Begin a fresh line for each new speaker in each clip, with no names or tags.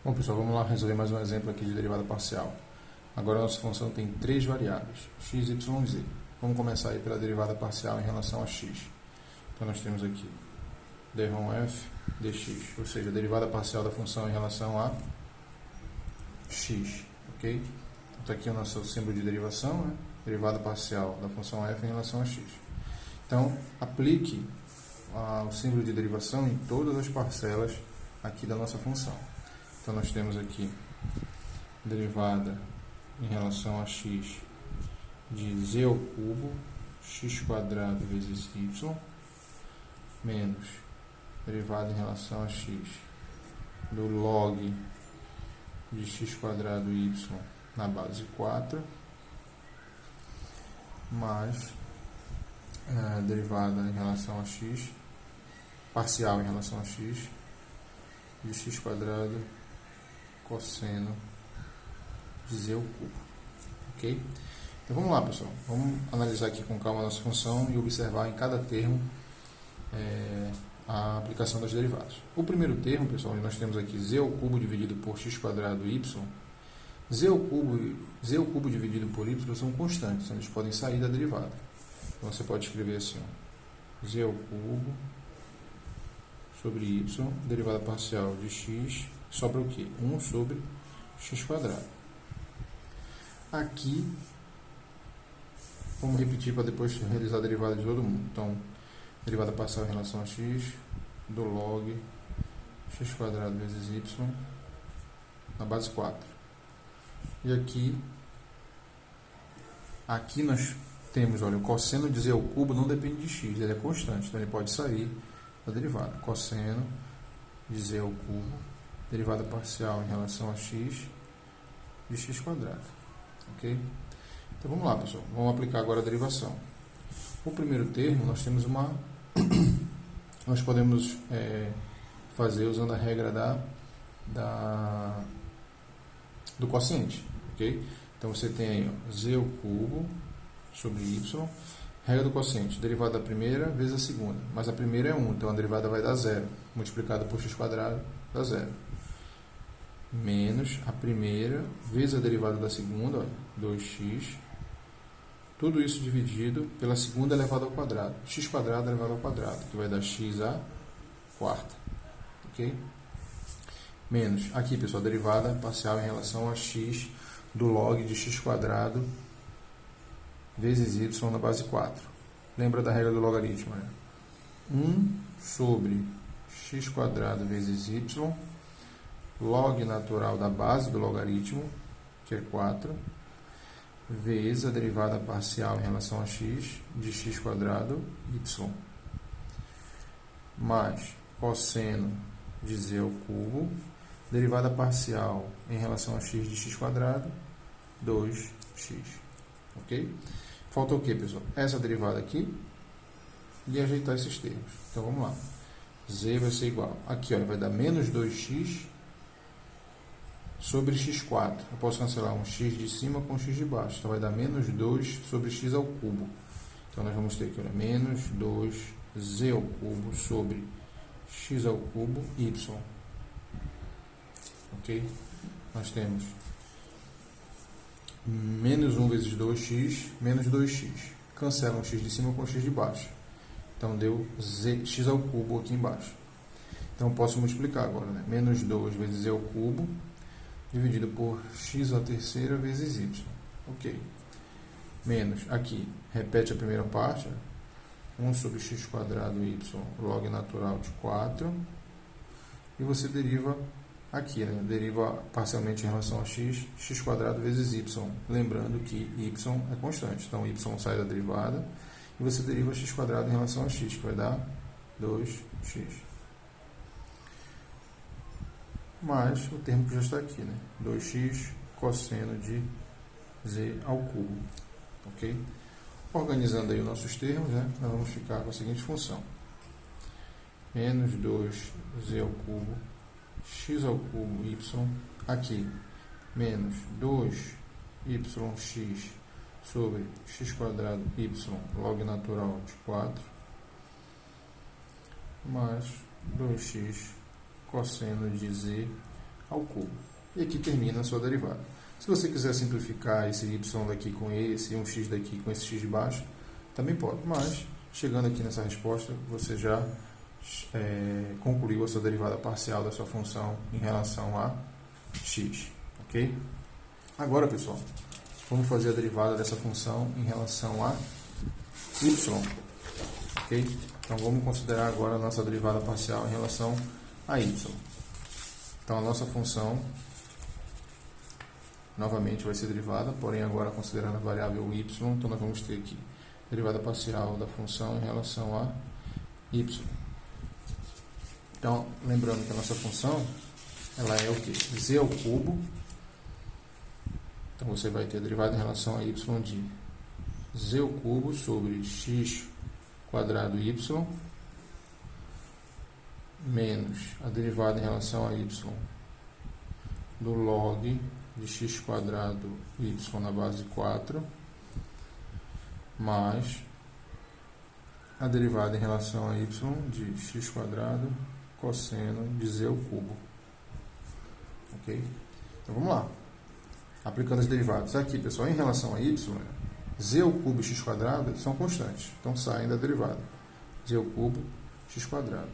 Bom, pessoal, vamos lá resolver mais um exemplo aqui de derivada parcial. Agora a nossa função tem três variáveis, x, y e z. Vamos começar aí pela derivada parcial em relação a x. Então nós temos aqui d1f dx, ou seja, a derivada parcial da função em relação a x, ok? Então aqui é o nosso símbolo de derivação, né? Derivada parcial da função f em relação a x. Então, aplique o símbolo de derivação em todas as parcelas aqui da nossa função. Então, nós temos aqui derivada em relação a x de z ao cubo, x quadrado vezes y, menos derivada em relação a x do log de x quadrado y na base 4, mais derivada em relação a x, parcial em relação a x, de x quadrado cosseno de z ao cubo. Ok? Então vamos lá, pessoal. Vamos analisar aqui com calma a nossa função e observar em cada termo a aplicação das derivadas. O primeiro termo, pessoal, nós temos aqui z ao cubo dividido por x quadrado y. Z ao cubo dividido por y são constantes, então eles podem sair da derivada. Então você pode escrever assim, ó, z ao cubo sobre y, derivada parcial de x, sobra o quê? 1 sobre x quadrado. Aqui, vamos repetir para depois realizar a derivada de todo mundo. Então, derivada parcial em relação a x, do log x quadrado vezes y, na base 4. E aqui nós temos, olha, o cosseno de z ao cubo não depende de x, ele é constante, então ele pode sair da derivada. Cosseno de z ao cubo, derivada parcial em relação a x, de x quadrado. Ok? Então vamos lá, pessoal. Vamos aplicar agora a derivação. O primeiro termo, nós temos nós podemos fazer usando a regra do quociente. Ok? Então você tem aí, ó, z ao cubo sobre y, regra do quociente, derivada da primeira vezes a segunda, mas a primeira é 1, então a derivada vai dar 0, multiplicada por x quadrado dá 0, menos a primeira vezes a derivada da segunda, olha, 2x, tudo isso dividido pela segunda elevada ao quadrado, x quadrado elevado ao quadrado, que vai dar x à quarta, ok? Menos, aqui pessoal, derivada parcial em relação a x do log de x quadrado vezes y na base 4. Lembra da regra do logaritmo, né? 1 sobre x quadrado vezes y, log natural da base do logaritmo, que é 4, vezes a derivada parcial em relação a x de x quadrado y, mais cosseno de z ao cubo, derivada parcial em relação a x de x quadrado, 2x. Ok? Falta o que, pessoal? Essa derivada aqui e ajeitar esses termos. Então vamos lá. Z vai ser igual. Aqui ó, vai dar menos 2x sobre x4. Eu posso cancelar um x de cima com um x de baixo. Então vai dar menos 2 sobre x ao cubo. Então nós vamos ter aqui, olha, menos 2z ao cubo sobre x ao cubo y. Ok? Nós temos menos 1 vezes 2x, menos 2x. Cancela um x de cima com um x de baixo. Então, deu x ao cubo aqui embaixo. Então, posso multiplicar agora, né? Menos 2 vezes z ao cubo, dividido por x à terceira vezes y. Ok. Menos, aqui, repete a primeira parte, 1 sobre x quadrado y, log natural de 4. E você deriva aqui, né? Deriva parcialmente em relação a x, x quadrado vezes y. Lembrando que y é constante. Então, y sai da derivada. E você deriva x quadrado em relação a x, que vai dar 2x. Mais o termo que já está aqui, né? 2x cosseno de z ao cubo. Ok? Organizando aí os nossos termos, né? Nós vamos ficar com a seguinte função. Menos 2z ao cubo x ao cubo y, aqui, menos 2yx sobre x quadrado y, log natural de 4, mais 2x cosseno de z ao cubo. E aqui termina a sua derivada. Se você quiser simplificar esse y daqui com esse, e um x daqui com esse x de baixo, também pode. Mas, chegando aqui nessa resposta, você já concluiu a sua derivada parcial da sua função em relação a x. Ok? Agora, pessoal, vamos fazer a derivada dessa função em relação a y. Ok? Então, vamos considerar agora a nossa derivada parcial em relação a y. Então, a nossa função, novamente, vai ser derivada, porém, agora considerando a variável y, então nós vamos ter aqui derivada parcial da função em relação a y. Então, lembrando que a nossa função, ela é o quê? Z ao cubo. Então, você vai ter a derivada em relação a y de z ao cubo sobre x quadrado y menos a derivada em relação a y do log de x quadrado y na base 4 mais a derivada em relação a y de x quadrado cosseno de z ao cubo. Ok? Então, vamos lá. Aplicando as derivadas. Aqui, pessoal, em relação a y, z ao cubo e x quadrado são constantes. Então, saem da derivada. Z ao cubo, x quadrado.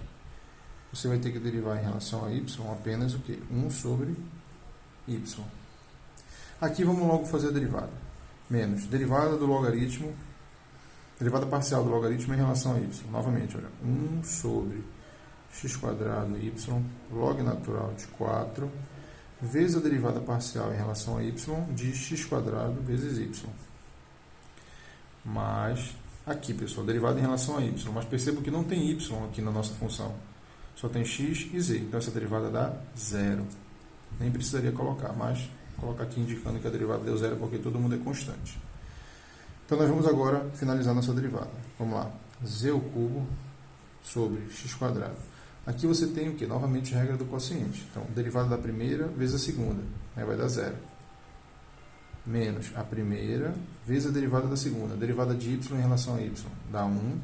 Você vai ter que derivar em relação a y apenas o quê? 1 sobre y. Aqui, vamos logo fazer a derivada. Menos derivada do logaritmo, derivada parcial do logaritmo em relação a y. Novamente, olha, 1 sobre x quadrado y, log natural de 4, vezes a derivada parcial em relação a y de x quadrado vezes y. Mas, aqui, pessoal, derivada em relação a y. Mas perceba que não tem y aqui na nossa função. Só tem x e z. Então, essa derivada dá 0. Nem precisaria colocar, mas colocar aqui indicando que a derivada deu 0 porque todo mundo é constante. Então, nós vamos agora finalizar nossa derivada. Vamos lá. Z ao cubo sobre x quadrado. Aqui você tem o que? Novamente, a regra do quociente. Então, derivada da primeira vezes a segunda. Vai dar 0. Menos a primeira vezes a derivada da segunda. Derivada de y em relação a y dá 1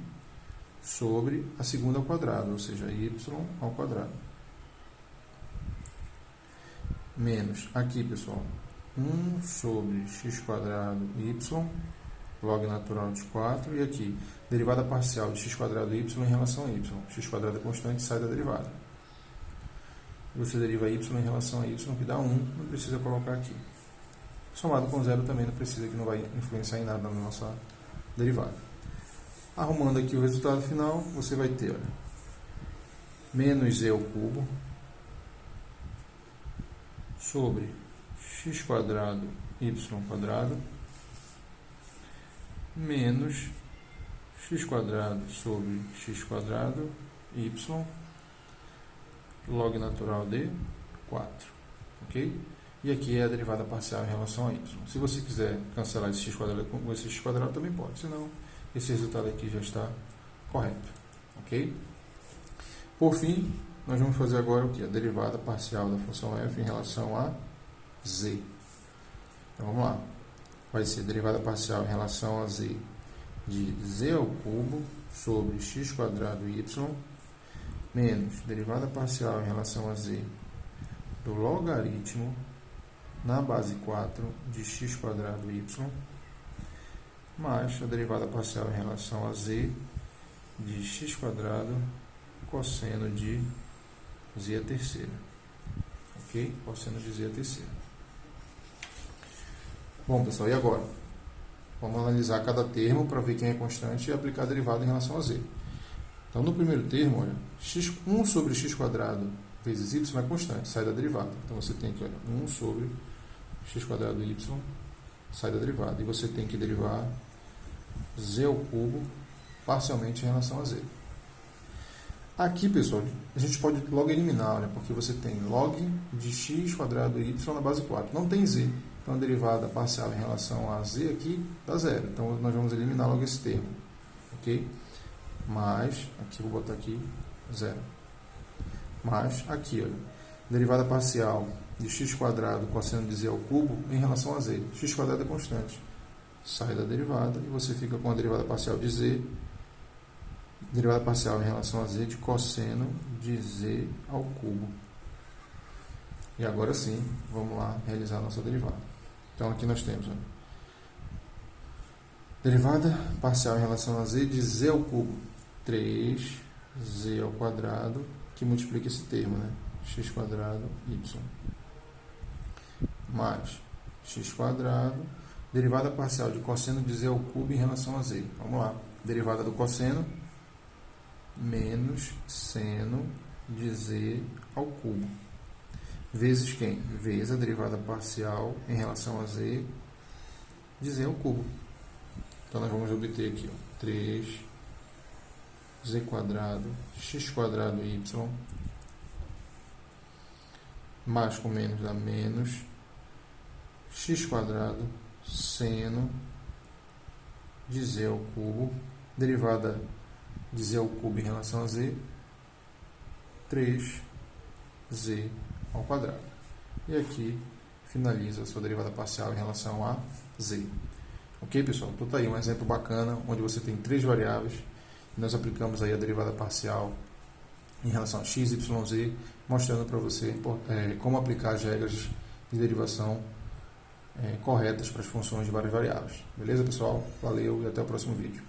sobre a segunda ao quadrado, ou seja, y ao quadrado. Menos, aqui, pessoal, 1 sobre x quadrado y, log natural de 4, e aqui, derivada parcial de x quadrado y em relação a y. X quadrado é constante, sai da derivada. Você deriva y em relação a y, que dá 1, não precisa colocar aqui. Somado com 0 também não precisa, que não vai influenciar em nada na nossa derivada. Arrumando aqui o resultado final, você vai ter, olha, menos z ao cubo sobre x quadrado y quadrado menos x quadrado sobre x quadrado y log natural de 4. Ok? E aqui é a derivada parcial em relação a y. Se você quiser cancelar esse x quadrado com esse x quadrado, também pode. Senão, esse resultado aqui já está correto. Ok? Por fim, nós vamos fazer agora o que? A derivada parcial da função f em relação a z. Então, vamos lá. Vai ser derivada parcial em relação a z de z ao cubo sobre x quadrado y menos derivada parcial em relação a z do logaritmo na base 4 de x quadrado y mais a derivada parcial em relação a z de x quadrado cosseno de z a terceira. Ok? Cosseno de z a terceira. Bom, pessoal, e agora? Vamos analisar cada termo para ver quem é constante e aplicar a derivada em relação a z. Então, no primeiro termo, olha, 1 sobre x quadrado vezes y é constante, sai da derivada. Então, você tem que, olha, 1 sobre x quadrado y sai da derivada. E você tem que derivar z ao cubo parcialmente em relação a z. Aqui, pessoal, a gente pode logo eliminar, olha, porque você tem log de x quadrado y na base 4. Não tem z. Então, a derivada parcial em relação a z aqui dá 0. Então, nós vamos eliminar logo esse termo. Ok? Mas, aqui, vou botar aqui 0. Mas, aqui, olha, derivada parcial de x quadrado cosseno de z ao cubo em relação a z. X quadrado é constante. Sai da derivada e você fica com a derivada parcial de z, derivada parcial em relação a z de cosseno de z ao cubo. E agora sim, vamos lá realizar a nossa derivada. Então aqui nós temos derivada parcial em relação a z de z ao cubo, 3z ao quadrado, que multiplica esse termo, né? X quadrado y, mais x quadrado, derivada parcial de cosseno de z ao cubo em relação a z. Vamos lá, derivada do cosseno, menos seno de z ao cubo. Vezes quem? Vezes a derivada parcial em relação a z de z ao cubo. Então, nós vamos obter aqui, 3z quadrado, x quadrado y, mais com menos dá menos, x quadrado, seno de z ao cubo, derivada de z ao cubo em relação a z, 3z ao quadrado. E aqui finaliza a sua derivada parcial em relação a z. Ok, pessoal? Então tá aí um exemplo bacana, onde você tem 3 variáveis, e nós aplicamos aí a derivada parcial em relação a x, y, z, mostrando para você como aplicar as regras de derivação corretas para as funções de várias variáveis. Beleza, pessoal? Valeu e até o próximo vídeo.